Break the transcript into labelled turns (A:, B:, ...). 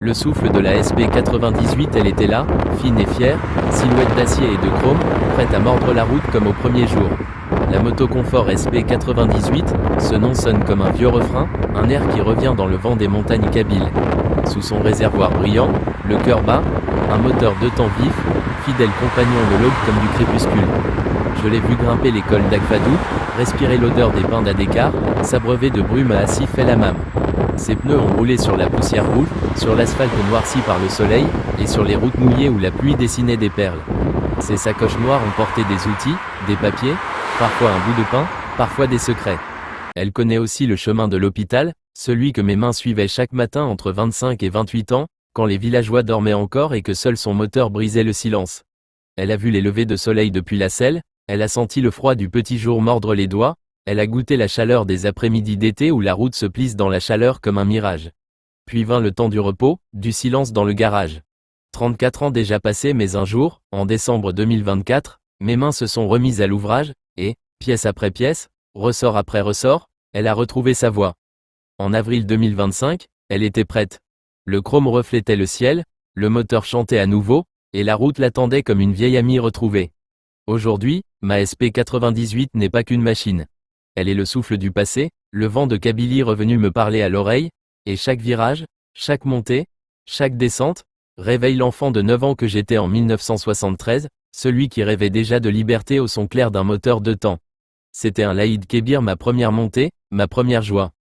A: Le souffle de la SP98, elle était là, fine et fière, silhouette d'acier et de chrome, prête à mordre la route comme au premier jour. La moto confort SP98, ce nom sonne comme un vieux refrain, un air qui revient dans le vent des montagnes kabyles. Sous son réservoir brillant, le cœur bat, un moteur de temps vif, fidèle compagnon de l'aube comme du crépuscule. Je l'ai vu grimper les cols d'Agfadou, respirer l'odeur des pins d'Adécar, s'abreuver de brume à Assif El Hammam. Ses pneus ont roulé sur la poussière rouge, sur l'asphalte noirci par le soleil, et sur les routes mouillées où la pluie dessinait des perles. Ses sacoches noires ont porté des outils, des papiers, parfois un bout de pain, parfois des secrets. Elle connaît aussi le chemin de l'hôpital, celui que mes mains suivaient chaque matin entre 25 et 28 ans, quand les villageois dormaient encore et que seul son moteur brisait le silence. Elle a vu les levées de soleil depuis la selle, elle a senti le froid du petit jour mordre les doigts, elle a goûté la chaleur des après-midi d'été où la route se plisse dans la chaleur comme un mirage. Puis vint le temps du repos, du silence dans le garage. 34 ans déjà passés, mais un jour, en décembre 2024, mes mains se sont remises à l'ouvrage, et, pièce après pièce, ressort après ressort, elle a retrouvé sa voie. En avril 2025, elle était prête. Le chrome reflétait le ciel, le moteur chantait à nouveau, et la route l'attendait comme une vieille amie retrouvée. Aujourd'hui, ma SP98 n'est pas qu'une machine. Elle est le souffle du passé, le vent de Kabylie revenu me parler à l'oreille, et chaque virage, chaque montée, chaque descente, réveille l'enfant de 9 ans que j'étais en 1973, celui qui rêvait déjà de liberté au son clair d'un moteur de temps. C'était un Laïd Kébir, ma première montée, ma première joie.